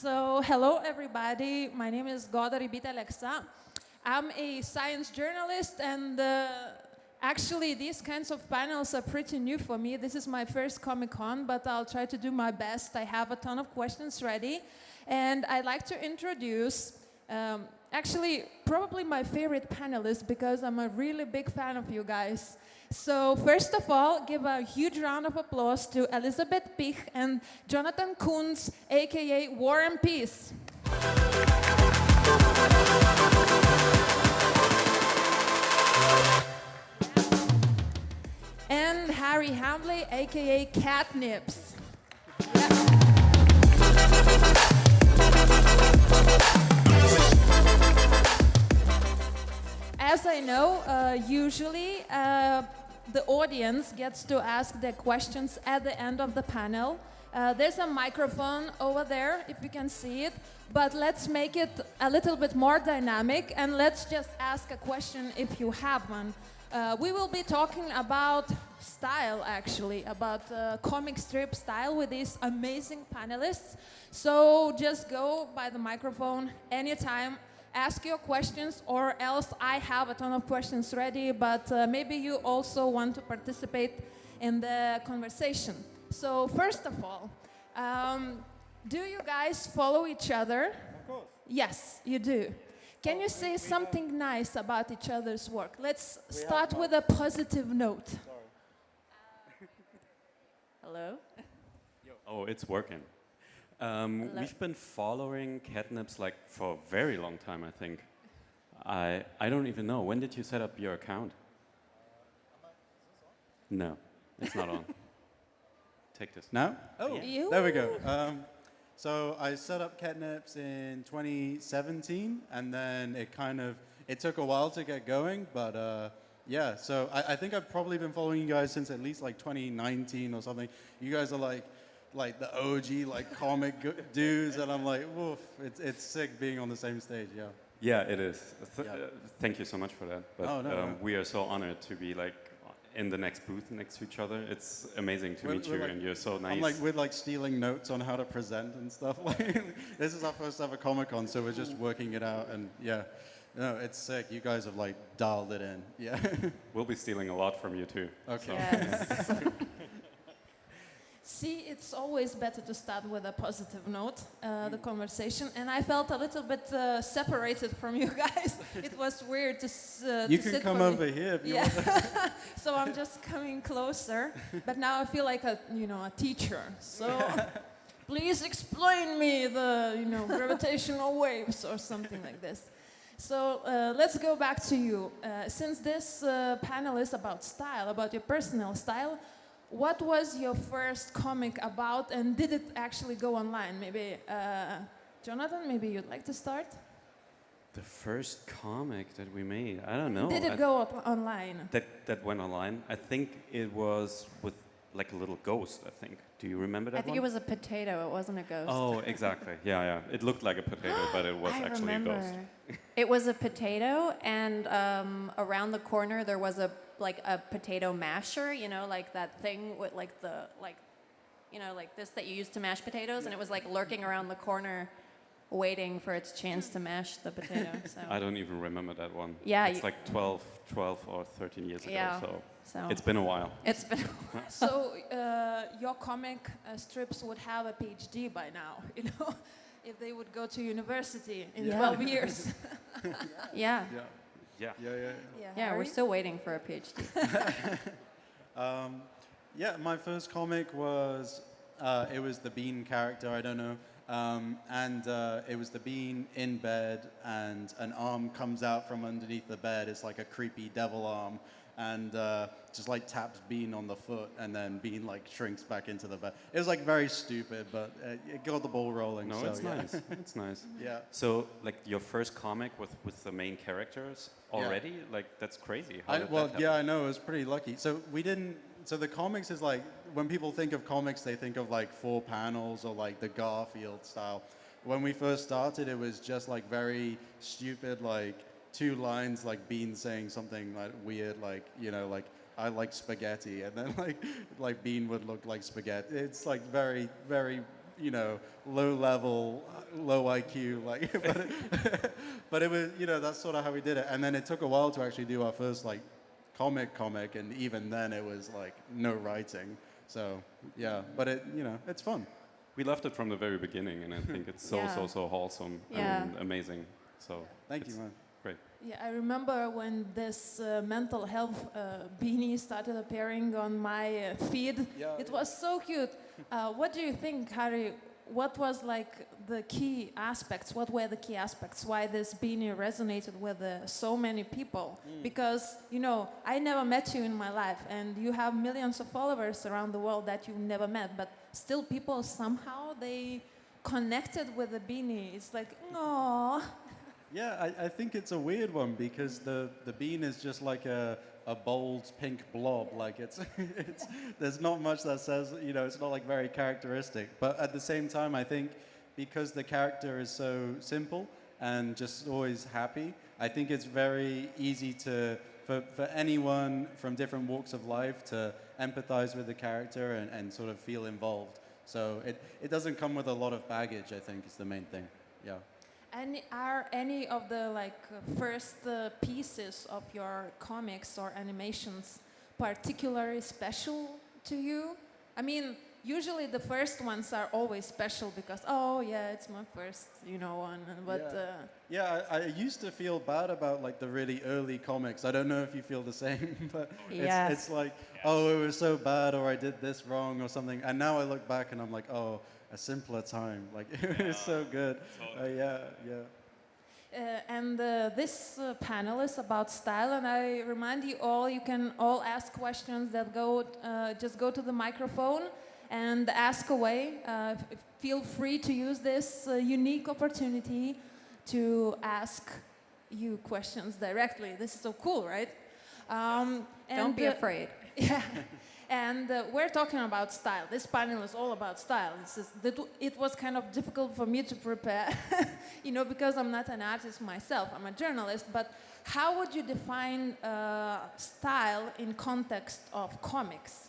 So, hello everybody. My name is Goda Raibytė-Aleksa. I'm a science journalist, and actually these kinds of panels are pretty new for me. This is my first Comic-Con, but I'll try to do my best. I have a ton of questions ready, and I'd like to introduce actually probably my favorite panelist, because I'm a really big fan of you guys. So first of all, give a huge round of applause to Elizabeth Pich and Jonathan Kunz, aka War and Peace. And Harry Hambley, aka Ketnipz. As I know, usually the audience gets to ask their questions at the end of the panel. There's a microphone over there, if you can see it, but let's make it a little bit more dynamic, and let's just ask a question if you have one. We will be talking about style, actually, about comic strip style with these amazing panelists. So just go by the microphone anytime. Ask your questions, or else I have a ton of questions ready, but maybe you also want to participate in the conversation. So first of all, do you guys follow each other? Of course. Yes, you do. Can you say something nice about each other's work? Let's start with a positive note. Sorry. Hello? Oh, it's working. We've been following Ketnipz like for a very long time, I think. I don't even know. When did you set up your account? No, it's not on. Take this. Now? Oh, Yeah. there we go. So I set up Ketnipz in 2017, and then it took a while to get going, but yeah, so I think I've probably been following you guys since at least like 2019 or something. You guys are like the OG comic dudes, and I'm like, woof, it's sick being on the same stage, yeah. Yeah, it is. Thank you so much for that. But Oh, no. we are so honored to be like in the next booth next to each other. It's amazing to meet you, and you're so nice. We're stealing notes on how to present and stuff. This is our first ever Comic-Con, so we're just working it out, and yeah. No, it's sick. You guys have dialed it in. Yeah. We'll be stealing a lot from you too. Okay. Yes. See, it's always better to start with a positive note, the conversation, and I felt a little bit separated from you guys. It was weird to You to can sit come for over here if you want. So I'm just coming closer, but now I feel like a teacher. So please explain me the gravitational waves or something like this. So let's go back to you. Since this panel is about style, about your personal style, what was your first comic about, and did it actually go online? Maybe, Jonathan, maybe you'd like to start? The first comic that we made, I don't know. Did it go up online? That went online? I think it was with like a little ghost, I think. Do you remember that I think one? it was a potato, it wasn't a ghost. Oh, exactly. Yeah. It looked like a potato, but it was I actually remember. a ghost. It was a potato, and around the corner there was a potato masher, like that thing with like this that you use to mash potatoes, and it was lurking around the corner waiting for its chance to mash the potato. So. I don't even remember that one. Yeah, it's like 12 or 13 years Yeah. ago, So it's been a while. it's been So your comic strips would have a PhD by now, if they would go to university in Yeah. 12 years. yeah. Yeah. Yeah, we're still waiting for a PhD. Yeah, my first comic was, it was the Bean character, I don't know. And it was the Bean in bed, and an arm comes out from underneath the bed. It's like a creepy devil arm, and just taps Bean on the foot, and then Bean shrinks back into the bed. It was very stupid, but it got the ball rolling. No, so, it's yeah. nice. It's nice. Yeah. So, your first comic with the main characters already, that's crazy. How did that happen? Yeah, I know. It was pretty lucky. So we didn't. So the comics is when people think of comics, they think of 4 panels or the Garfield style. When we first started, it was just very stupid, 2 lines, Bean saying something weird, I like spaghetti, and then like Bean would look like spaghetti. It's very, very you know, low level, low IQ, like, but it was, you know, that's sort of how we did it. And then it took a while to actually do our first like comic, and even then it was like no writing. So yeah, but it, you know, it's fun. We loved it from the very beginning, and I think it's so wholesome and amazing. So thank you, man. Great. Yeah, I remember when this mental health beanie started appearing on my feed. Yeah, it was so cute. What do you think, Harry? What was like the key aspects? What were the key aspects? Why this beanie resonated with so many people? Because, you know, I never met you in my life, and you have millions of followers around the world that you've never met, but still people somehow, they connected with the beanie. It's like, no. Yeah, I think it's a weird one because the bean is just like a bold pink blob. Like it's there's not much that says, you know, it's not like very characteristic. But at the same time, I think because the character is so simple and just always happy, I think it's very easy for anyone from different walks of life to empathize with the character and sort of feel involved. So it doesn't come with a lot of baggage, I think, is the main thing. Yeah. And are any of the first pieces of your comics or animations particularly special to you? I mean, usually the first ones are always special because, oh yeah, it's my first, you know, one. But yeah, I used to feel bad about like the really early comics. I don't know if you feel the same, but it's like, oh, it was so bad, or I did this wrong or something. And now I look back and I'm like, oh, a simpler time. Like it was so good. Yeah. And this panel is about style, and I remind you all, you can all ask questions that just go to the microphone and ask away. Feel free to use this unique opportunity to ask you questions directly. This is so cool, right? Don't be afraid. Yeah. And we're talking about style. This panel is all about style. It was kind of difficult for me to prepare, you know, because I'm not an artist myself. I'm a journalist. But how would you define style in context of comics?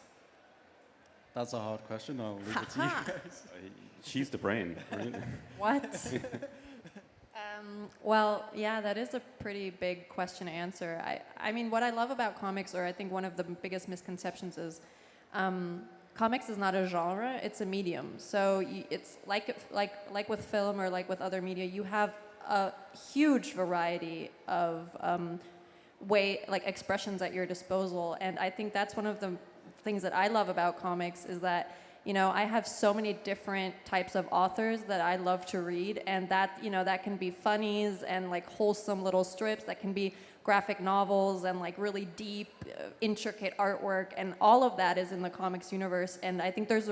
That's a hard question. I'll leave it to you guys. She's the brain. Right? What? Well, yeah, that is a pretty big question to answer. I mean, what I love about comics, or I think one of the biggest misconceptions is, comics is not a genre; it's a medium. So it's like with film or like with other media, you have a huge variety of expressions at your disposal, and I think that's one of the things that I love about comics is that, you know, I have so many different types of authors that I love to read, and that, you know, that can be funnies and like wholesome little strips, that can be graphic novels and like really deep, intricate artwork, and all of that is in the comics universe. And I think there's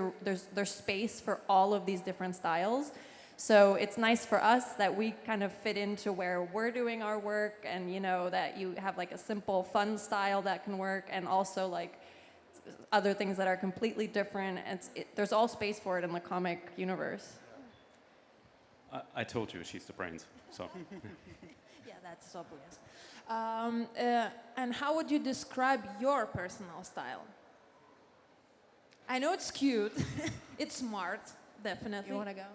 space for all of these different styles. So it's nice for us that we kind of fit into where we're doing our work, and, you know, that you have like a simple, fun style that can work, and also like other things that are completely different. There's all space for it in the comic universe. I told you she's the brains. So. Yeah, that's obvious. And how would you describe your personal style? I know it's cute. It's smart, definitely. You want to go?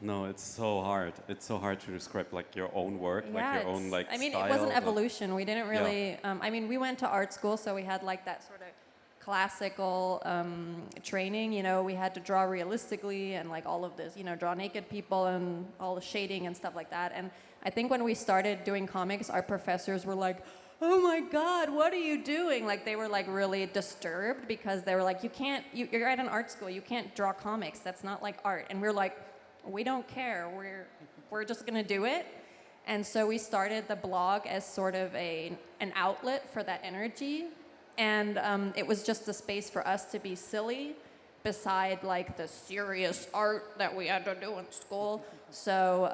No, it's so hard. It's so hard to describe like your own work, like your own like I mean, style. it was an evolution. We didn't really. I mean, we went to art school, so we had like that sort of classical training. You know, we had to draw realistically and like all of this. You know, draw naked people and all the shading and stuff like that. And I think when we started doing comics, our professors were like, oh my God, what are you doing? Like they were like really disturbed because they were like, you're at an art school, you can't draw comics, that's not like art. And we're like, we don't care, we're just gonna do it. And so we started the blog as sort of an outlet for that energy. And it was just a space for us to be silly beside like the serious art that we had to do in school. So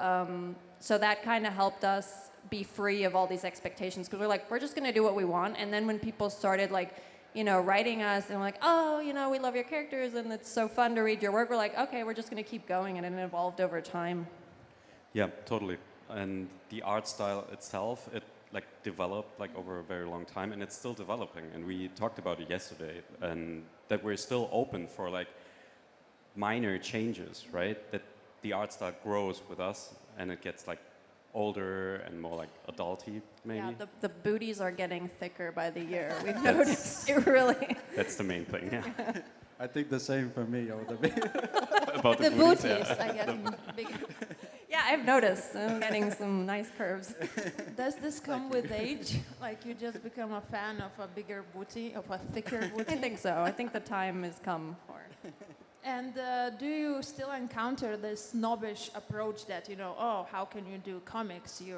that kind of helped us be free of all these expectations, because we're like, we're just going to do what we want. And then when people started like, you know, writing us and we're like, oh, you know, we love your characters and it's so fun to read your work, we're like, okay, we're just going to keep going. And it evolved over time. Yeah, totally. And the art style itself, it like developed like over a very long time, and it's still developing. And we talked about it yesterday, and that we're still open for like minor changes, right? That the art style grows with us and it gets like older and more like adulty, maybe. Yeah, the booties are getting thicker by the year. We've noticed it really. That's the main thing, yeah. I think the same for me. About The booties, booties yeah. are getting bigger. Yeah, I've noticed. I'm getting some nice curves. Does this come with age? Like you just become a fan of a bigger booty, of a thicker booty? I think so. I think the time has come for it. And do you still encounter this snobbish approach that, you know, oh, how can you do comics? You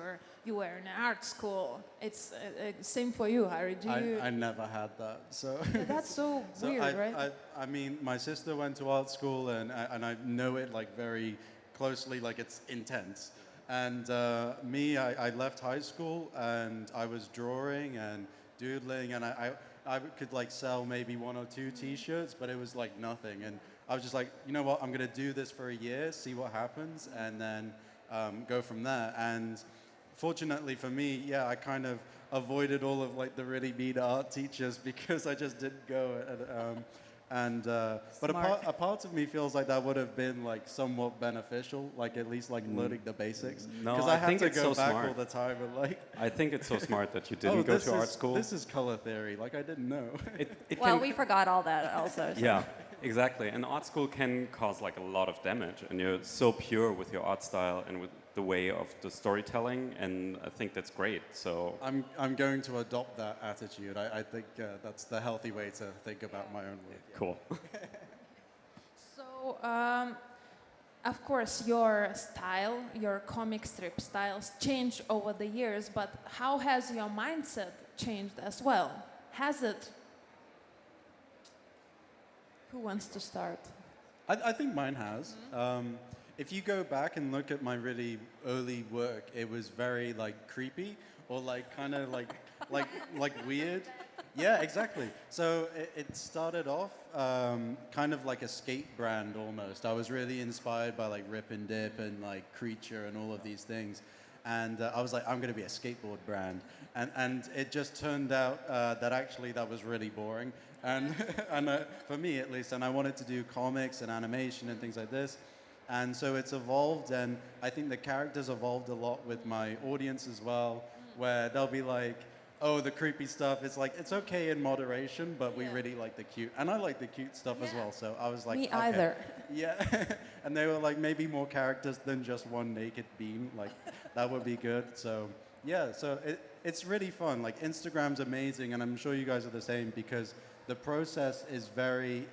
were in art school. It's same for you, Harry. Do you? I never had that. So Yeah, that's so so weird, right? I mean, my sister went to art school, and I know it like very closely, like it's intense. And me, I left high school, and I was drawing and doodling, and I could like sell maybe 1 or 2 T-shirts, but it was like nothing. And I was just like, you know what, I'm gonna do this for a year, see what happens, and then go from there. And fortunately for me, yeah, I kind of avoided all of like the really mean art teachers because I just didn't go. But a part of me feels like that would have been like somewhat beneficial, like at least like learning the basics. No, because I had think to it's go so back smart. all the time and like. I think it's so smart that you didn't Oh, go to art school. This is color theory. Like I didn't know. It Well, can- we forgot all that also. So. Yeah, exactly. And art school can cause like a lot of damage, and you're so pure with your art style and with the way of the storytelling, and I think that's great. So I'm going to adopt that attitude. I think that's the healthy way to think about my own work. cool. So, of course, your style, your comic strip styles change over the years, but how has your mindset changed as well? Has it? Who wants to start? I think mine has. If you go back and look at my really early work, it was very like creepy or like kind of like weird. Yeah, exactly. So it started off kind of like a skate brand almost. I was really inspired by like Rip and Dip and like Creature and all of these things. And I was like, I'm going to be a skateboard brand. And it just turned out that actually that was really boring. And, for me at least, and I wanted to do comics and animation and things like this. And so it's evolved, and I think the characters evolved a lot with my audience as well, where they'll be like, oh, the creepy stuff, it's like, it's okay in moderation, but we really like the cute. And I like the cute stuff as well, so I was like, Me okay. either. Yeah, and they were like, maybe more characters than just one naked bean, like, that would be good. So, yeah, so it's really fun. Like, Instagram's amazing, and I'm sure you guys are the same, because the process is very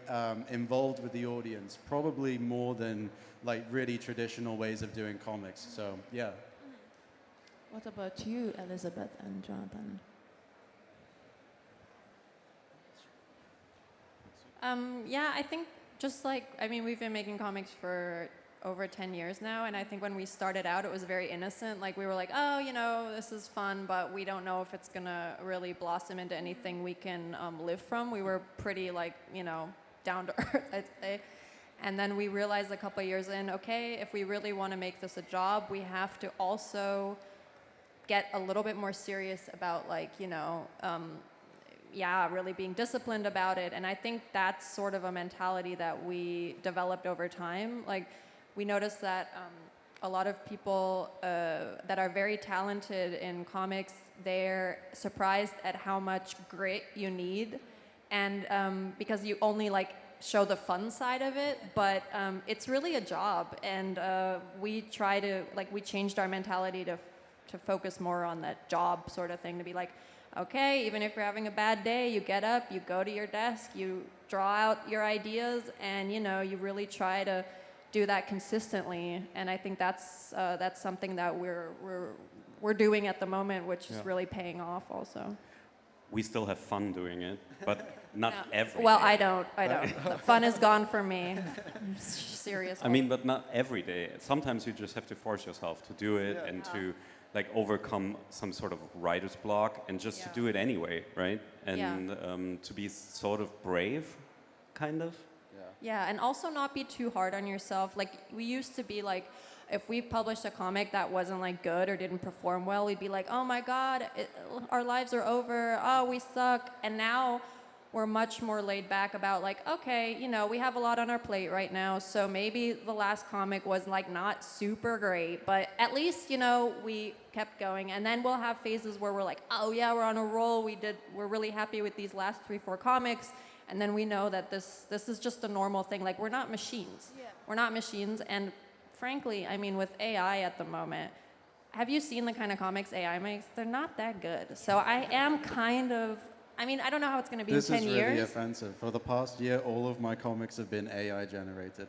involved with the audience, probably more than like really traditional ways of doing comics. So yeah. What about you, Elizabeth and Jonathan? Yeah, I think just like, I mean, we've been making comics for over 10 years now, and I think when we started out, it was very innocent. Like, we were like, oh, you know, this is fun, but we don't know if it's gonna really blossom into anything we can live from. We were pretty, like, you know, down to earth, I'd say. And then we realized a couple of years in, okay, if we really want to make this a job, we have to also get a little bit more serious about, like, you know, yeah, really being disciplined about it. And I think that's sort of a mentality that we developed over time. Like, we noticed that a lot of people that are very talented in comics, they're surprised at how much grit you need. And because you only, like, show the fun side of it, but it's really a job. And we try to, like, we changed our mentality to focus more on that job sort of thing, to be like, okay, even if you're having a bad day, you get up, you go to your desk, you draw out your ideas, and, you know, you really try to do that consistently. And I think that's something that we're doing at the moment, which is really paying off also. We still have fun doing it, but not every Well, day. I don't. The fun is gone for me. I'm serious. I mean, but not every day. Sometimes you just have to force yourself to do it and to like overcome some sort of writer's block and just to do it anyway, right? And to be sort of brave, kind of. Yeah, and also not be too hard on yourself. Like, we used to be like, if we published a comic that wasn't like good or didn't perform well, we'd be like, oh my God, our lives are over. Oh, we suck. And now we're much more laid back about like, okay, you know, we have a lot on our plate right now, so maybe the last comic was like not super great, but at least, you know, we kept going. And then we'll have phases where we're like, oh yeah, we're on a roll, we're really happy with these last 3-4 comics, and then we know that this is just a normal thing. Like, we're not machines. Yeah. We're not machines, and frankly, I mean, with AI at the moment, have you seen the kind of comics AI makes? They're not that good. So I am kind of, I mean, I don't know how it's going to be in 10 years. This is really offensive. For the past year, all of my comics have been AI generated.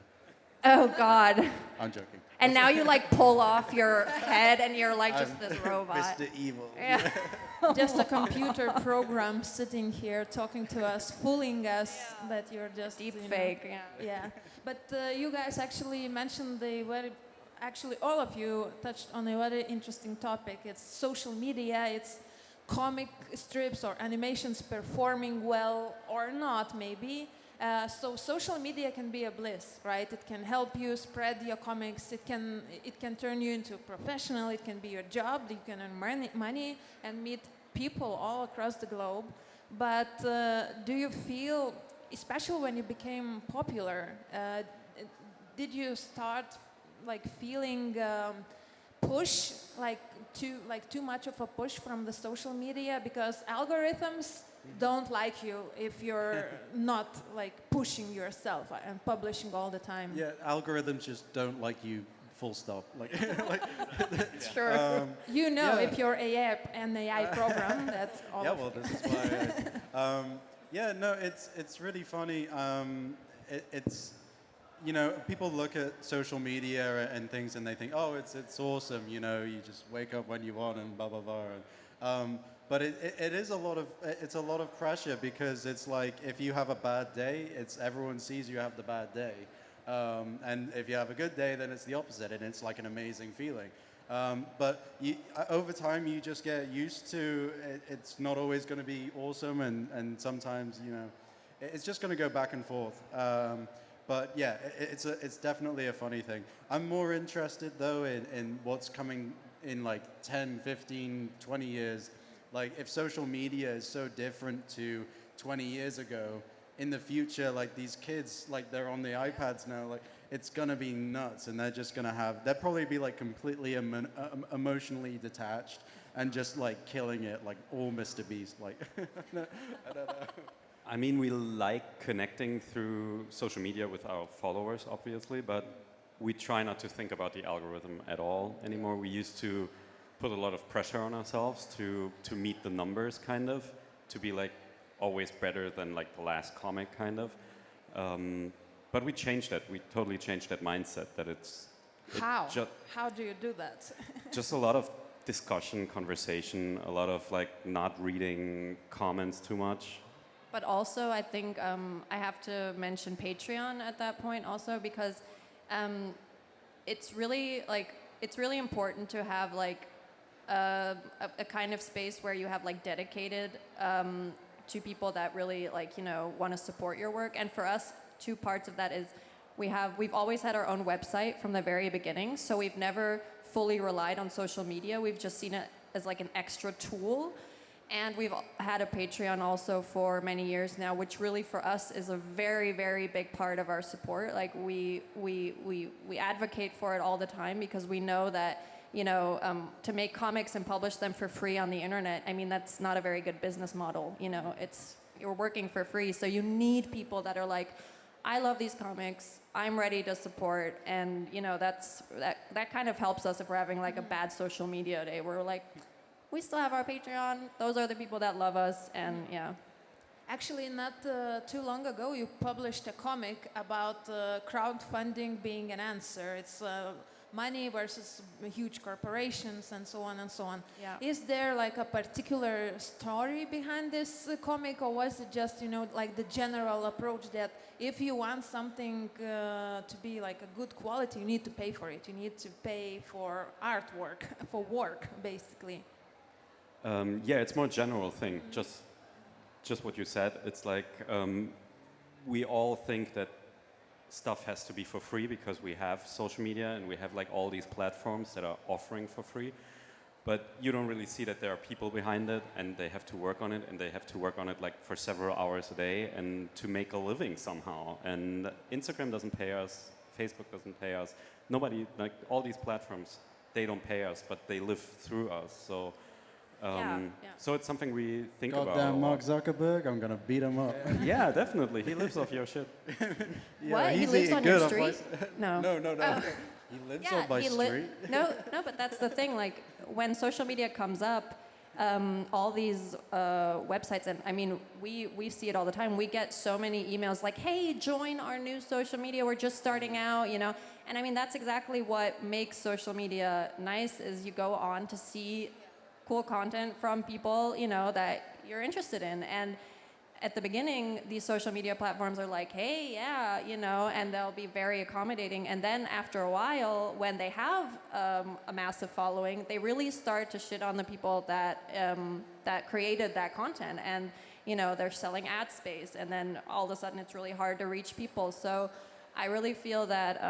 Oh, God. I'm joking. And now you, like, pull off your head and you're, like, just this robot. Mr. Evil. Yeah. Just a computer program sitting here talking to us, fooling us that you're just Deep you know, fake, yeah. Yeah, but you guys actually mentioned actually all of you touched on a very interesting topic. It's social media, it's comic strips or animations performing well or not, maybe. So social media can be a bliss, right? It can help you spread your comics. It can turn you into a professional. It can be your job. You can earn money and meet people all across the globe. But do you feel, especially when you became popular, did you start like feeling push, like too much of a push from the social media, because algorithms don't like you if you're not like pushing yourself and publishing all the time? Yeah, algorithms just don't like you, full stop. Like, Sure. You know, if you're an AI program, that's all. Yeah, well, this is why. Yeah, no, it's really funny. It's, you know, people look at social media and things and they think, oh, it's awesome. You know, you just wake up when you want and blah blah blah. But it is a lot of pressure, because it's like if you have a bad day, everyone sees you have the bad day, and if you have a good day, then it's the opposite, and it's like an amazing feeling. But over time, you just get used to it's not always going to be awesome, and sometimes, you know, it's just going to go back and forth. But yeah, it's definitely a funny thing. I'm more interested though in what's coming in like 10, 15, 20 years. Like, if social media is so different to 20 years ago, in the future, like, these kids, like, they're on the iPads now, like, it's gonna be nuts, and they'll probably be, like, completely emotionally detached and just, like, killing it, like, all Mr. Beast, like, I don't know. I mean, we like connecting through social media with our followers, obviously, but we try not to think about the algorithm at all anymore. We used to put a lot of pressure on ourselves to meet the numbers, kind of, to be like always better than like the last comic, kind of. But we changed that. We totally changed that mindset. That How? How do you do that? Just a lot of discussion, conversation, a lot of like not reading comments too much. But also, I think I have to mention Patreon at that point also, because it's really important to have like a kind of space where you have like dedicated to people that really like, you know, want to support your work. And for us, two parts of that is we've always had our own website from the very beginning, so we've never fully relied on social media. We've just seen it as like an extra tool. And we've had a Patreon also for many years now, which really for us is a very, very big part of our support. Like we advocate for it all the time, because we know that, you know, to make comics and publish them for free on the internet, I mean, that's not a very good business model. You know, you're working for free, so you need people that are like, I love these comics, I'm ready to support, and you know, that kind of helps us if we're having like a bad social media day. We're like, we still have our Patreon. Those are the people that love us, and yeah. Actually, not too long ago, you published a comic about crowdfunding being an answer. It's money versus huge corporations and so on and so on. Yeah. Is there like a particular story behind this comic, or was it just, you know, like the general approach that if you want something to be like a good quality, you need to pay for it. You need to pay for artwork, for work, basically. Yeah, it's more general thing. Just what you said. It's like we all think that stuff has to be for free because we have social media and we have like all these platforms that are offering for free. but you don't really see that there are people behind it, and they have to work on it, and they have to work on it like for several hours a day, and to make a living somehow. And Instagram doesn't pay us, Facebook doesn't pay us. Nobody, like all these platforms, they don't pay us, but they live through us. So, so it's something we think about. Goddamn Mark Zuckerberg, I'm gonna beat him up. Yeah, definitely. He lives off your shit. What? He he's lives eating on your good off street? my- No. No. He lives on my street. No, but that's the thing. Like when social media comes up, all these websites, and I mean, we see it all the time. We get so many emails like, "Hey, join our new social media. We're just starting out," you know. And I mean, that's exactly what makes social media nice. Is you go on to see cool content from people, you know, that you're interested in. And at the beginning, these social media platforms are like, hey, yeah, you know, and they'll be very accommodating. And then after a while, when they have a massive following, they really start to shit on the people that that created that content. And, you know, they're selling ad space. And then all of a sudden, it's really hard to reach people. So I really feel that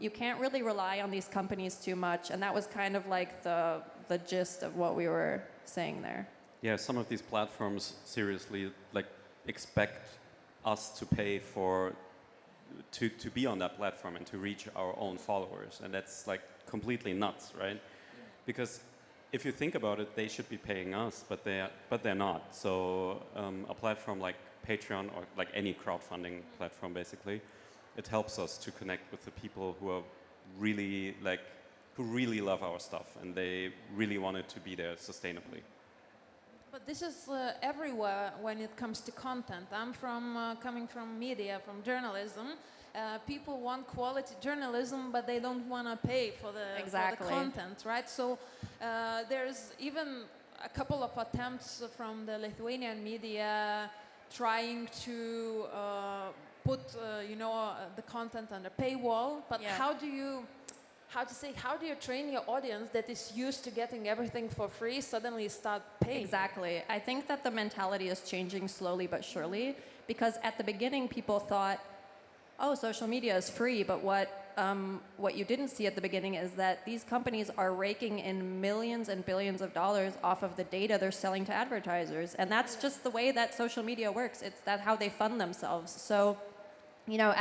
you can't really rely on these companies too much. And that was kind of like the gist of what we were saying there. Yeah, some of these platforms seriously like expect us to pay for to be on that platform and to reach our own followers, and that's like completely nuts, right? Because if you think about it, they should be paying us, but they're not. So a platform like Patreon or like any crowdfunding platform, basically, it helps us to connect with the people who are really who really love our stuff, and they really want it to be there sustainably. But this is everywhere when it comes to content. I'm coming from media, from journalism. People want quality journalism, but they don't want to pay for the content, right? So there's even a couple of attempts from the Lithuanian media trying to put, the content on a paywall. But how do you train your audience that is used to getting everything for free suddenly start paying? Exactly. I think that the mentality is changing slowly but surely, because at the beginning people thought, oh, social media is free, but what you didn't see at the beginning is that these companies are raking in millions and billions of dollars off of the data they're selling to advertisers. And that's just the way that social media works. It's how they fund themselves. So, you know,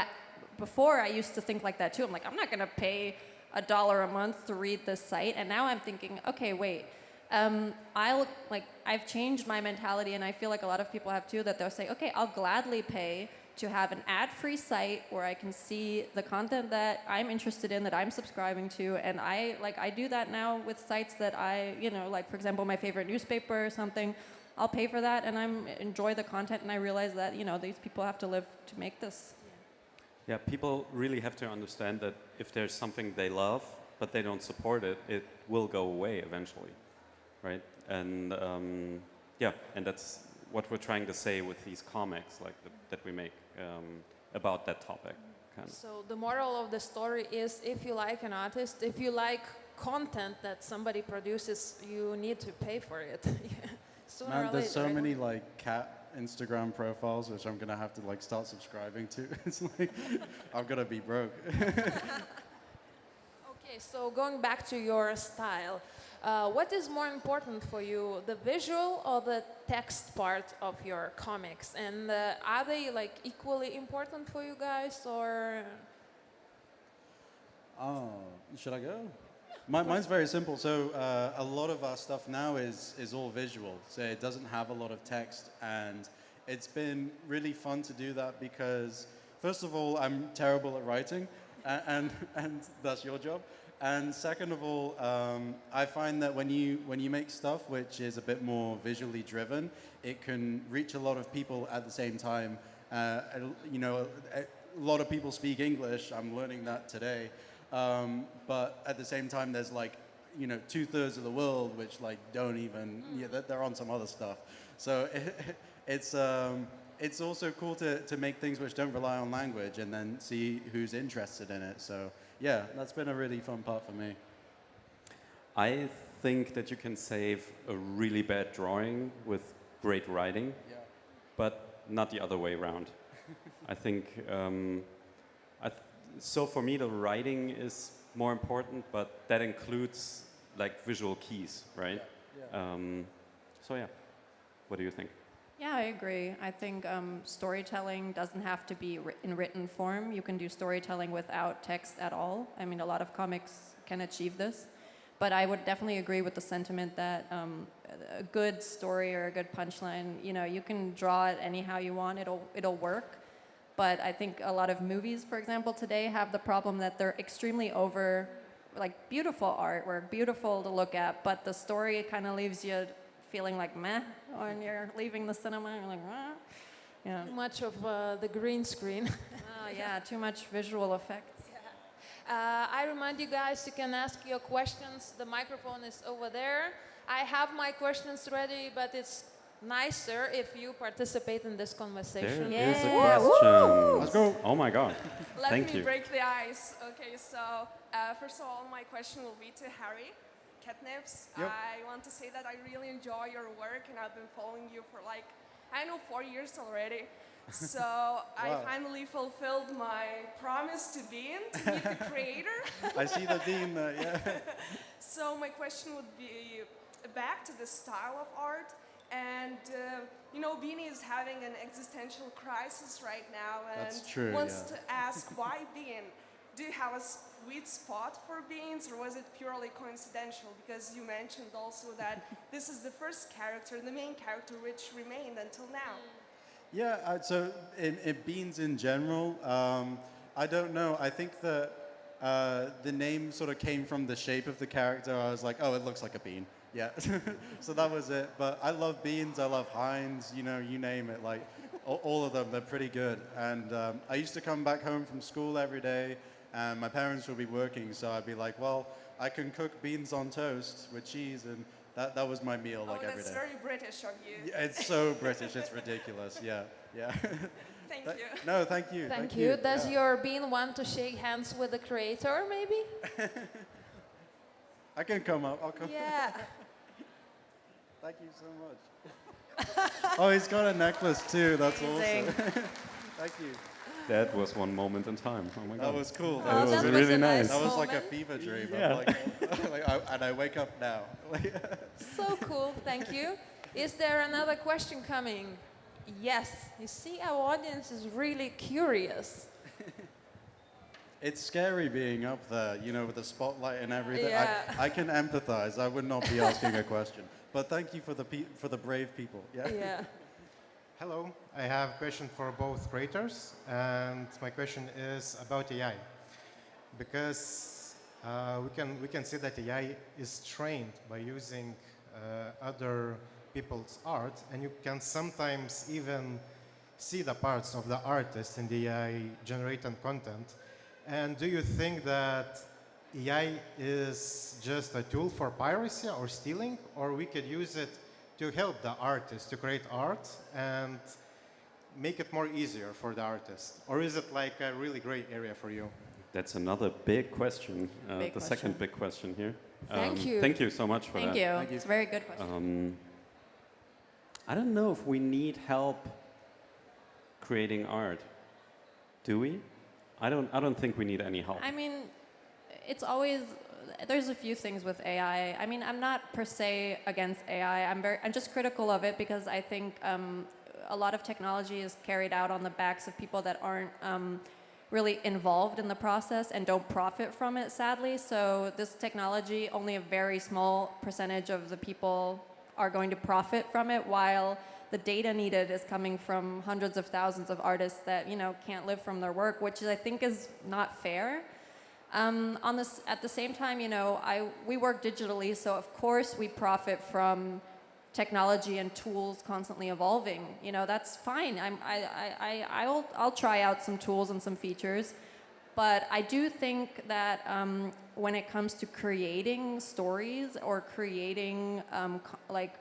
before I used to think like that too. I'm like, I'm not going to pay $1 a month to read this site. And now I'm thinking, okay, wait, I've changed my mentality, and I feel like a lot of people have too, that they'll say, okay, I'll gladly pay to have an ad-free site where I can see the content that I'm interested in, that I'm subscribing to. And I do that now with sites that like for example, my favorite newspaper or something. I'll pay for that, and enjoy the content, and I realize that, these people have to live to make this. Yeah, people really have to understand that if there's something they love, but they don't support it, it will go away eventually, right? And and that's what we're trying to say with these comics, that we make about that topic. Kind of. So the moral of the story is, if you like an artist, if you like content that somebody produces, you need to pay for it. Man, there's so many cat Instagram profiles which I'm gonna have to start subscribing to. It's I'm gonna be broke. Okay, so going back to your style, what is more important for you, the visual or the text part of your comics? And are they equally important for you guys, or? Oh, should I go? Mine's very simple. So a lot of our stuff now is all visual, so it doesn't have a lot of text, and it's been really fun to do that because, first of all, I'm terrible at writing, and that's your job. And second of all, I find that when you make stuff which is a bit more visually driven, it can reach a lot of people at the same time. A lot of people speak English. I'm learning that today. But at the same time, there's 2/3 of the world which don't even, they're on some other stuff. So it's also cool to make things which don't rely on language and then see who's interested in it. So yeah, that's been a really fun part for me. I think that you can save a really bad drawing with great writing, but not the other way around. I think, so for me the writing is more important, but that includes like visual keys, right? So yeah, what do you think? Yeah, I agree. I think storytelling doesn't have to be in written form. You can do storytelling without text at all. I mean, a lot of comics can achieve this. But I would definitely agree with the sentiment that a good story or a good punchline, you know, you can draw it anyhow you want. It'll work. But I think a lot of movies, for example, today have the problem that they're extremely over, like beautiful artwork, beautiful to look at, but the story kind of leaves you feeling like meh when you're leaving the cinema. You're like, ah. Yeah. Too much of the green screen. Yeah, too much visual effects. I remind you guys, you can ask your questions. The microphone is over there. I have my questions ready, but it's nicer if you participate in this conversation. There is a question. Let's go. Oh my God. Thank Let me you. break the ice. Okay, so first of all, my question will be to Harry Ketnipz. Yep. I want to say that I really enjoy your work, and I've been following you for like, I know, 4 years already. So I finally fulfilled my promise to Bean, to meet the creator. I see the bean there, yeah. So my question would be back to the style of art. And, you know, Beanie is having an existential crisis right now and That's true, wants yeah. to ask, why Bean? Do you have a sweet spot for beans, or was it purely coincidental? Because you mentioned also that this is the first character, the main character, which remained until now. Yeah, so in beans in general, I don't know. I think that the name sort of came from the shape of the character. I was like, oh, it looks like a bean. Yeah, so that was it. But I love beans. I love Heinz. You know, you name it. Like all of them, they're pretty good. And I used to come back home from school every day, and my parents would be working. So I'd be like, well, I can cook beans on toast with cheese, and that was my meal like every day. That's very British of you. Yeah, it's so British. It's ridiculous. Yeah, yeah. Thank you. No, thank you. Thank you. Does your bean want to shake hands with the creator, maybe? I can come up. I'll come. Yeah. Thank you so much. Oh, he's got a necklace too. That's Amazing. awesome. Thank you. That was one moment in time. Oh my God. That was cool. Oh, was that really a nice. That was like a moment. fever dream. Yeah. And I wake up now. So cool, thank you. Is there another question coming? Yes. You see, our audience is really curious. It's scary being up there, you know, with the spotlight and everything. Yeah. I can empathize. I would not be asking a question. But thank you for the brave people. Yeah. Yeah. Hello, I have a question for both creators, and my question is about AI. Because we can see that AI is trained by using other people's art, and you can sometimes even see the parts of the artist in the AI generated content. And do you think that AI is just a tool for piracy or stealing, or we could use it to help the artist to create art and make it more easier for the artist? Or is it like a really great area for you? That's another big question. Big the question. second big question here. Thank you. Thank you so much for Thank that. you. Thank you. It's a very good question. I don't know if we need help creating art. Do we? I don't think we need any help. I mean, it's always, there's a few things with AI. I mean, I'm not per se against AI. I'm just critical of it because I think a lot of technology is carried out on the backs of people that aren't really involved in the process and don't profit from it, sadly. So this technology, only a very small percentage of the people are going to profit from it, while the data needed is coming from hundreds of thousands of artists that, you know, can't live from their work, which I think is not fair. At the same time, you know, we work digitally, so of course we profit from technology and tools constantly evolving. You know, that's fine. I'll try out some tools and some features, but I do think that when it comes to creating stories or creating like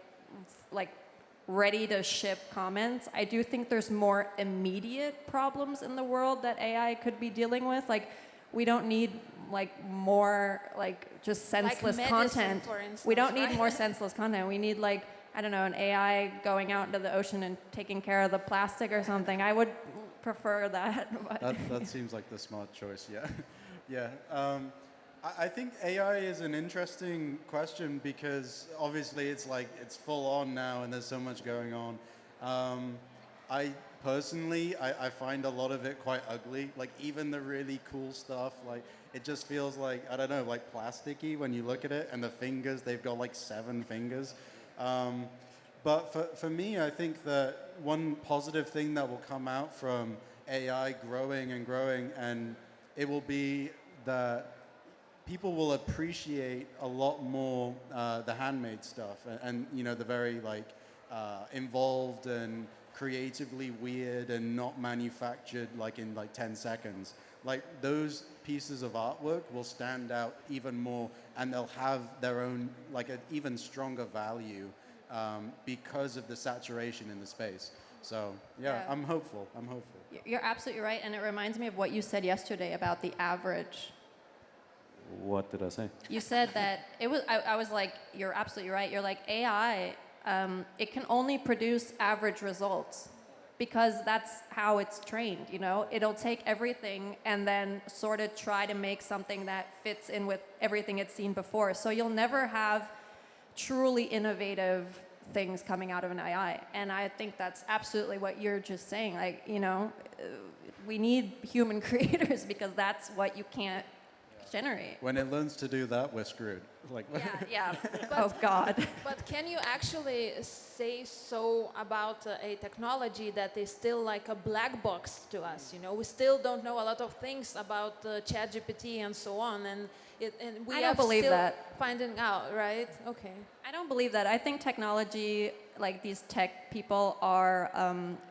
ready to ship comments, I do think there's more immediate problems in the world that AI could be dealing with. Like, we don't need like more like just senseless medicine, content. for instance, We don't need right? more senseless content. We need, like, I don't know, an AI going out into the ocean and taking care of the plastic or something. I would prefer that. But That seems like the smart choice. Yeah. Yeah. I think AI is an interesting question because obviously it's like it's full on now and there's so much going on. I personally, I find a lot of it quite ugly. Like even the really cool stuff, like it just feels like, I don't know, like plasticky when you look at it, and the fingers, they've got like 7 fingers. But for me, I think that one positive thing that will come out from AI growing and growing, and it will be that people will appreciate a lot more the handmade stuff and you know, the very like involved and creatively weird and not manufactured like in like 10 seconds. Like those pieces of artwork will stand out even more, and they'll have their own like an even stronger value because of the saturation in the space. So yeah, I'm hopeful. I'm hopeful. You're absolutely right, and it reminds me of what you said yesterday about the average. What did I say? You said that it was. I was like, you're absolutely right. You're like AI. It can only produce average results because that's how it's trained. You know, it'll take everything and then sort of try to make something that fits in with everything it's seen before. So you'll never have truly innovative things coming out of an AI. And I think that's absolutely what you're just saying. Like, you know, we need human creators because that's what you can't generate. When it learns to do that, we're screwed. Like, yeah. Oh God. But can you actually say so about a technology that is still like a black box to us? You know, we still don't know a lot of things about ChatGPT and so on, and we I don't believe still that. finding out, right? Okay. I don't believe that. I think technology, like these tech people, are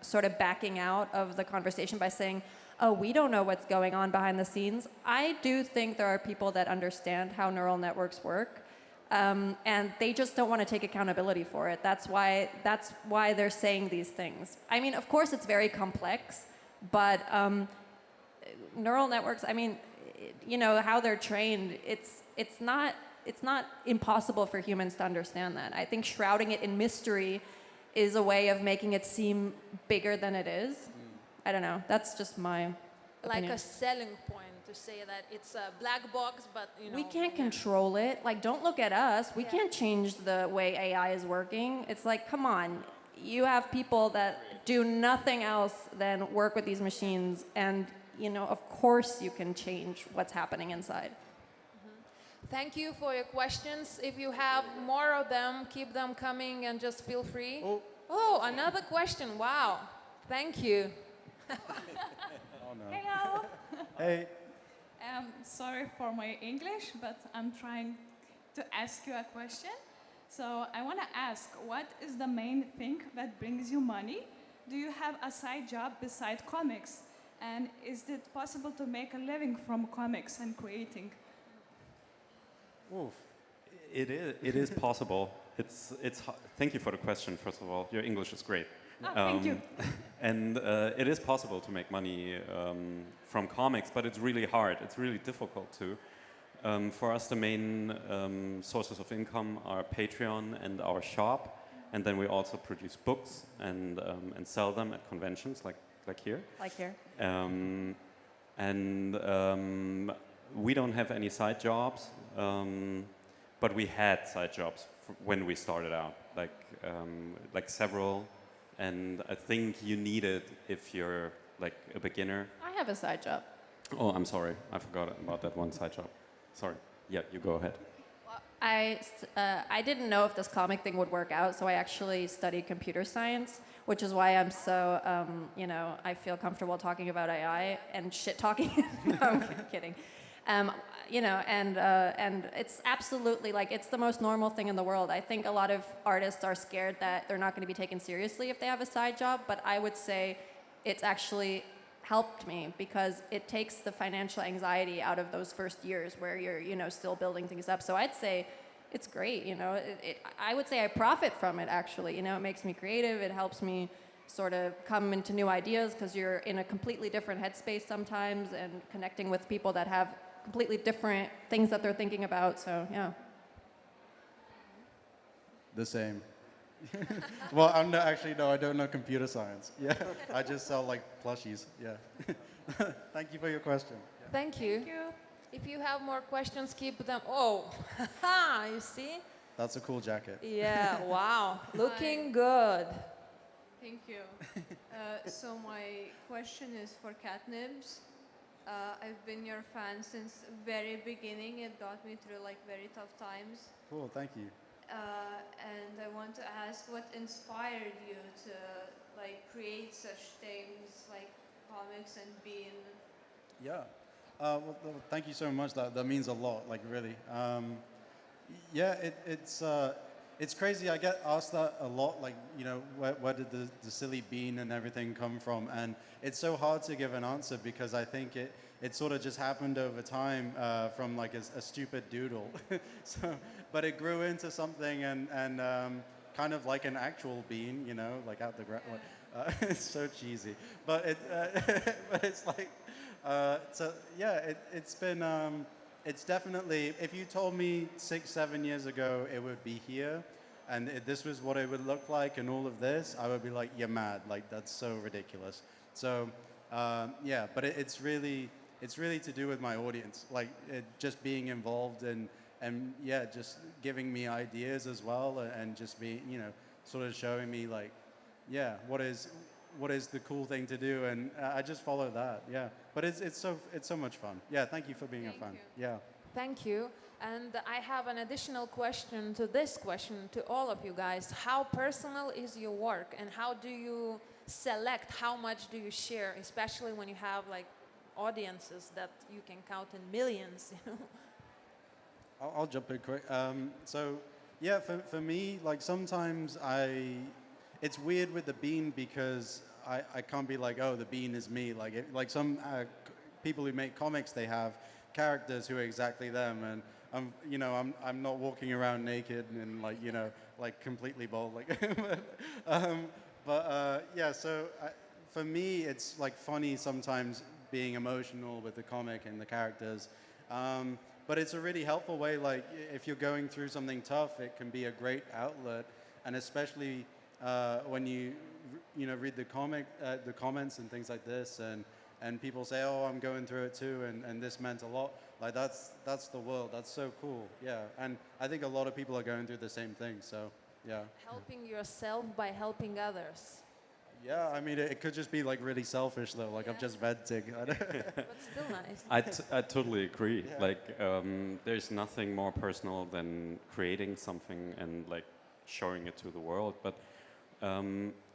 sort of backing out of the conversation by saying, oh, we don't know what's going on behind the scenes. I do think there are people that understand how neural networks work, and they just don't want to take accountability for it. That's why they're saying these things. I mean, of course, it's very complex, but neural networks, I mean, you know, how they're trained, it's not impossible for humans to understand that. I think shrouding it in mystery is a way of making it seem bigger than it is. I don't know. That's just my opinion. Like a selling point to say that it's a black box, but you know. We can't control it. Like, don't look at us. We can't change the way AI is working. It's like, come on. You have people that do nothing else than work with these machines, and you know, of course, you can change what's happening inside. Thank you for your questions. If you have more of them, keep them coming and just feel free. Oh, another question. Wow. Thank you. oh no. Hello. Hey. Sorry for my English, but I'm trying to ask you a question. So I want to ask, what is the main thing that brings you money? Do you have a side job beside comics? And is it possible to make a living from comics and creating? Oof. It is possible. Thank you for the question, first of all. Your English is great. Oh, thank you. And it is possible to make money from comics, but it's really hard. It's really difficult to. For us, the main sources of income are Patreon and our shop, and then we also produce books and sell them at conventions like here. Like here. We don't have any side jobs, but we had side jobs when we started out, like several. And I think you need it if you're like a beginner. I have a side job. Oh, I'm sorry. I forgot about that one side job. Sorry. Yeah, you go ahead. I didn't know if this comic thing would work out, so I actually studied computer science, which is why I'm so, you know, I feel comfortable talking about AI and shit talking. No, I'm kidding. You know, and it's absolutely like it's the most normal thing in the world. I think a lot of artists are scared that they're not going to be taken seriously if they have a side job, but I would say it's actually helped me because it takes the financial anxiety out of those first years where you're, you know, still building things up. So I'd say it's great, you know. I would say I profit from it actually. You know, it makes me creative. It helps me sort of come into new ideas because you're in a completely different headspace sometimes and connecting with people that have completely different things that they're thinking about, so yeah. The same. Well, no, I don't know computer science. Yeah, I just sell like plushies. Yeah. Thank you for your question. Thank you. Thank you. If you have more questions, keep them. Oh, haha, you see? That's a cool jacket. Yeah, wow. Looking good. Thank you. So my question is for Ketnipz. I've been your fan since very beginning. It got me through like very tough times. Cool, thank you. And I want to ask what inspired you to like create such things like comics and being. Yeah. Well, thank you so much. That means a lot, like really. Yeah, it's crazy. I get asked that a lot, like, you know, where did the silly bean and everything come from? And it's so hard to give an answer because I think it sort of just happened over time from like a stupid doodle. So, but it grew into something and kind of like an actual bean, you know, like out the ground. It's so cheesy, but but it's like, so yeah, it's been. It's definitely, if you told me 6-7 years ago it would be here and this was what it would look like and all of this, I would be like, you're mad, like that's so ridiculous. So yeah, but it's really to do with my audience, like just being involved and yeah, just giving me ideas as well and just being, you know, sort of showing me like, yeah, what is the cool thing to do, and I just follow that. Yeah, but it's so much fun. Yeah, thank you for being a fan. Yeah. Thank you. And I have an additional question to this question to all of you guys. How personal is your work, and how do you select how much do you share, especially when you have like audiences that you can count in millions? You know? I'll jump in quick. So yeah, for me, like sometimes it's weird with the bean because I can't be like, oh, the bean is me. Like some people who make comics, they have characters who are exactly them, and I'm not walking around naked and like, you know, like completely bald, like. Yeah, so for me, it's like funny sometimes being emotional with the comic and the characters. But it's a really helpful way, like if you're going through something tough, it can be a great outlet, and especially when you read the comments and things like this, and people say, oh, I'm going through it too, and this meant a lot. Like that's the world. That's so cool. Yeah, and I think a lot of people are going through the same thing. So yeah. Helping yourself by helping others. Yeah, I mean, it could just be like really selfish though. Like, yeah. I'm just venting. But still nice. I totally agree. Yeah. Like, there's nothing more personal than creating something and like showing it to the world. But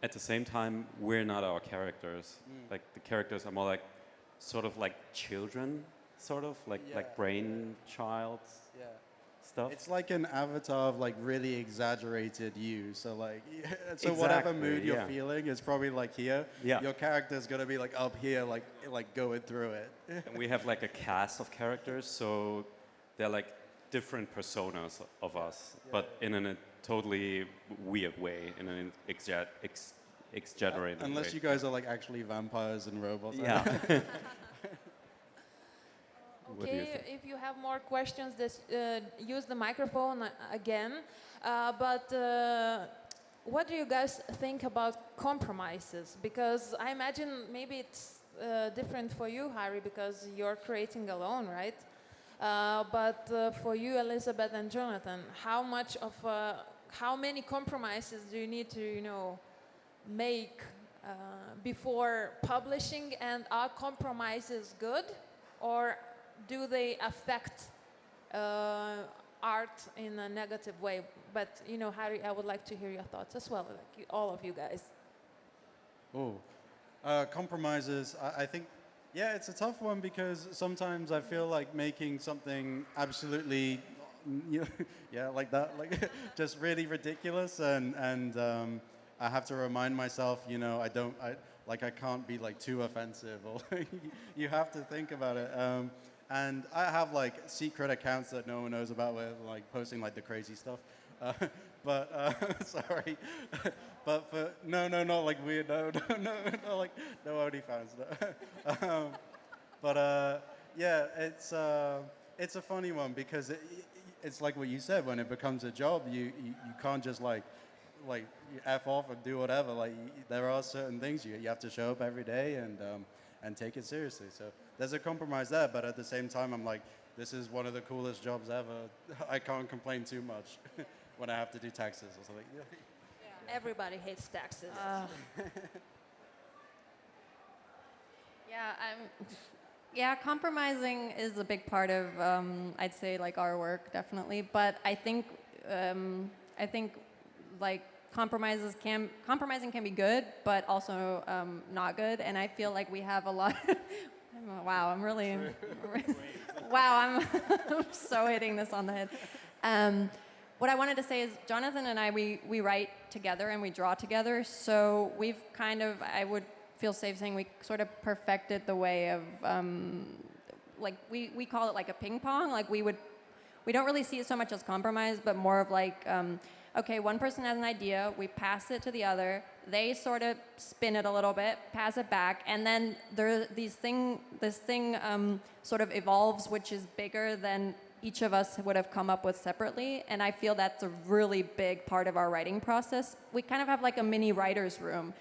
at the same time, we're not our characters. Like the characters are more like sort of like children, sort of like brainchild stuff. It's like an avatar of like really exaggerated you. So like, so Exactly, whatever mood you're feeling is probably like here. Yeah. Your character's gonna be like up here, like going through it. And we have like a cast of characters, so they're like different personas of us, but in a totally weird way, in an exaggerated way. Unless you guys are like actually vampires and robots. Yeah. Okay, if you have more questions, use the microphone again. But what do you guys think about compromises? Because I imagine maybe it's different for you, Harry, because you're creating alone, right? But for you, Elizabeth and Jonathan, how many compromises do you need to, make before publishing? And are compromises good, or do they affect art in a negative way? But Harry, I would like to hear your thoughts as well, like all of you guys. Oh, compromises. I think, yeah, it's a tough one because sometimes I feel like making something absolutely, yeah, like that, like just really ridiculous, and I have to remind myself, I can't be like too offensive, or you have to think about it. And I have like secret accounts that no one knows about, where like posting like the crazy stuff. Sorry, but for no, not like weird, no, like no OnlyFans. No. Yeah, it's a funny one because it's like what you said. When it becomes a job, you can't just like you F off and do whatever. Like there are certain things you have to show up every day and take it seriously. So there's a compromise there, but at the same time, I'm like, this is one of the coolest jobs ever. I can't complain too much when I have to do taxes or something. Everybody hates taxes. Yeah, compromising is a big part of, I'd say, like our work, definitely. But I think like compromising can be good, but also not good. And I feel like we have a lot. Wow, I'm really, wow, I'm so hitting this on the head. What I wanted to say is Jonathan and I, we write together and we draw together. So we've kind of, I would feel safe saying we sort of perfected the way of, like we call it like a ping pong. Like we don't really see it so much as compromise, but more of like, okay, one person has an idea, we pass it to the other, they sort of spin it a little bit, pass it back, and then this thing sort of evolves, which is bigger than each of us would have come up with separately. And I feel that's a really big part of our writing process. We kind of have like a mini writer's room.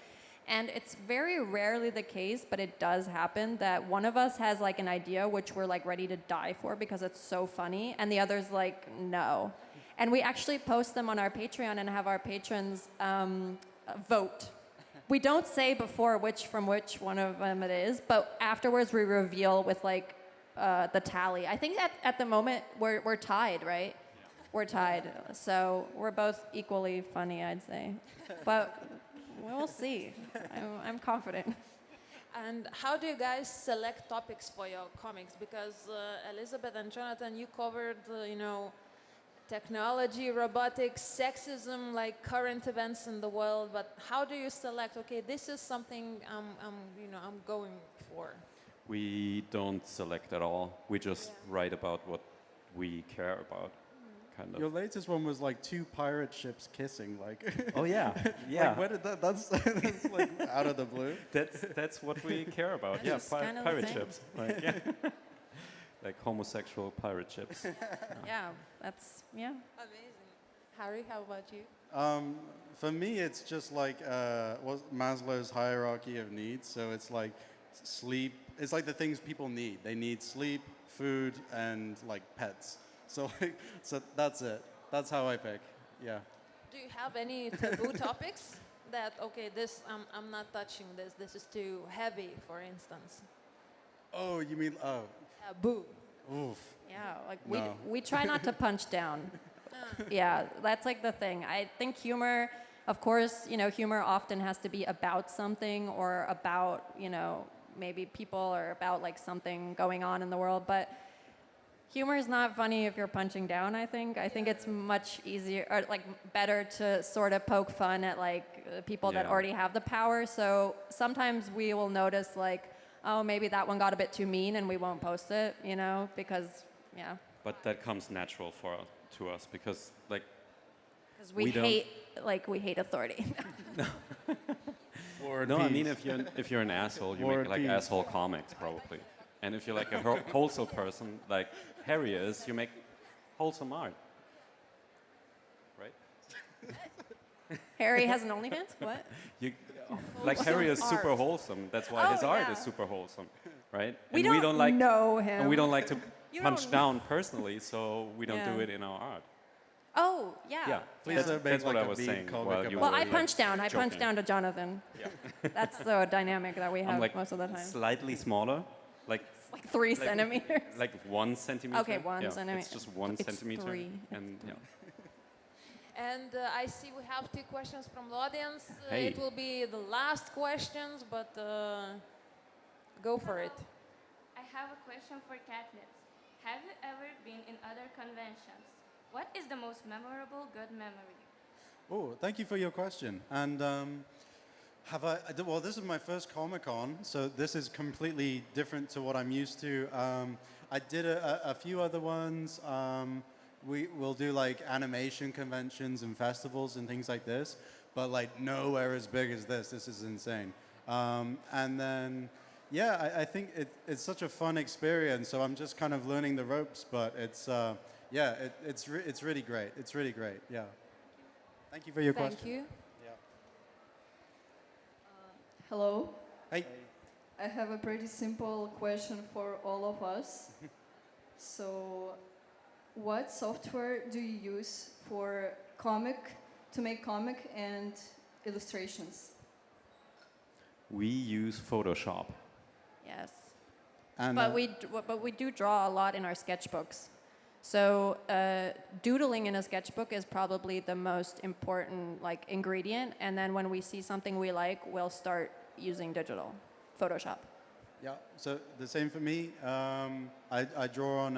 And it's very rarely the case, but it does happen that one of us has like an idea which we're like ready to die for because it's so funny, and the other's like, no. And we actually post them on our Patreon and have our patrons vote. We don't say before which one of them it is, but afterwards we reveal with like the tally. I think at the moment we're tied, right? Yeah. We're tied. So we're both equally funny, I'd say. But we'll see. I'm confident. And how do you guys select topics for your comics? Because Elizabeth and Jonathan, you covered, technology, robotics, sexism, like current events in the world. But how do you select? Okay, this is something I'm going for. We don't select at all. We just write about what we care about. Kind of. Your latest one was like 2 pirate ships kissing, like. Oh yeah, yeah. Like, where did that's like out of the blue. That's what we care about. That's Pirate ships. Like, yeah. Like homosexual pirate ships. Amazing. Harry, how about you? For me, it's just like Maslow's hierarchy of needs. So it's like sleep. It's like the things people need. They need sleep, food, and like pets. So that's it. That's how I pick. Yeah. Do you have any taboo topics that, okay, this I'm not touching this. This is too heavy, for instance? Oh, you mean Taboo. Oof. Yeah, like No. we try not to punch down. Yeah, that's like the thing. I think humor, of course, humor often has to be about something or about, maybe people or about like something going on in the world, but humor is not funny if you're punching down, I think. I think it's much easier, or like better to sort of poke fun at like people that already have the power. So sometimes we will notice like, oh, maybe that one got a bit too mean and we won't post it, because, yeah. But that comes natural to us because like. Because we hate authority. No, I mean if you're an asshole, you make like asshole comics probably. And if you're like a wholesome person, like Harry is, you make wholesome art. Right? Harry has an OnlyFans? What? Like Harry is super art. wholesome. That's why his art is super wholesome, right? We and don't like know him. And we don't like to You punch don't- down personally, so we don't Yeah. do it in our art. Oh, yeah. Yeah, Please that's make what like I a was beat saying. comic While you about Well, were, I like, punched down. I punched joking. down to Jonathan. Yeah. That's the dynamic that we have I'm like most of the time. slightly smaller, like Like 3 centimeters. like 1 centimeter. Okay, 1 Yeah, centimeter. It's just 1 It's centimeter. 3. And yeah. And I see we have 2 questions from the audience. Hey. It will be the last questions, but go for it. I have a question for Ketnipz. Have you ever been in other conventions? What is the most memorable good memory? Oh, thank you for your question. And well, this is my first Comic-Con, so this is completely different to what I'm used to. I did a few other ones. We will do like animation conventions and festivals and things like this, but like nowhere as big as this. This is insane. And then, yeah, I think it's such a fun experience. So I'm just kind of learning the ropes, but it's it's really great. It's really great. Yeah. Thank you for your question. Thank you. Yeah. Hello. Hey. I have a pretty simple question for all of us. So, what software do you use for to make comic and illustrations? We use Photoshop. Yes. And, But we do draw a lot in our sketchbooks. So doodling in a sketchbook is probably the most important like ingredient. And then when we see something we like, we'll start using digital, Photoshop. Yeah, so the same for me. I draw on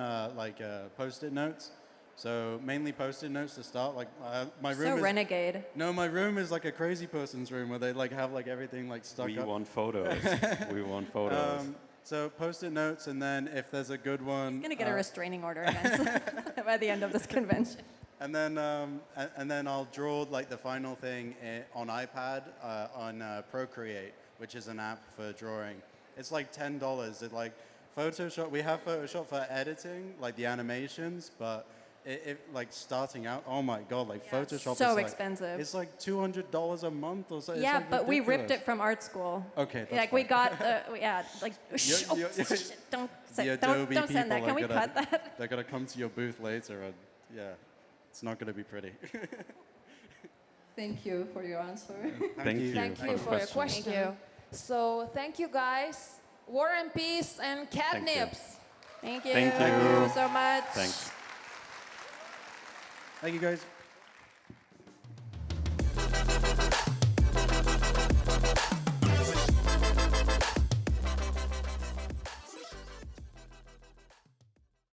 post-it notes. So mainly post-it notes to start. Like my room So is renegade. No, my room is like a crazy person's room where they like have like everything like stuck We up. want photos. We want photos. So post-it notes, and then if there's a good one, He's gonna get a restraining order against by the end of this convention. and then I'll draw like the final thing on iPad on Procreate, which is an app for drawing. It's like $10. It like Photoshop. We have Photoshop for editing, like the animations, but it like starting out. Oh my god, like Photoshop. So is expensive. It's like $200 a month or so. It's Yeah, like but we ripped ridiculous. it from art school. Okay, that's Like we fine. got don't say, The don't Adobe send that. people Can we are gonna- cut that? They're gonna come to your booth later, and yeah, it's not gonna be pretty. Thank you for your answer. Thank you. Thank you for your question. Thank you. So thank you guys. War and Peace and Ketnipz. Thank you. Thank Thank you. you so much. Thanks. Thank you guys.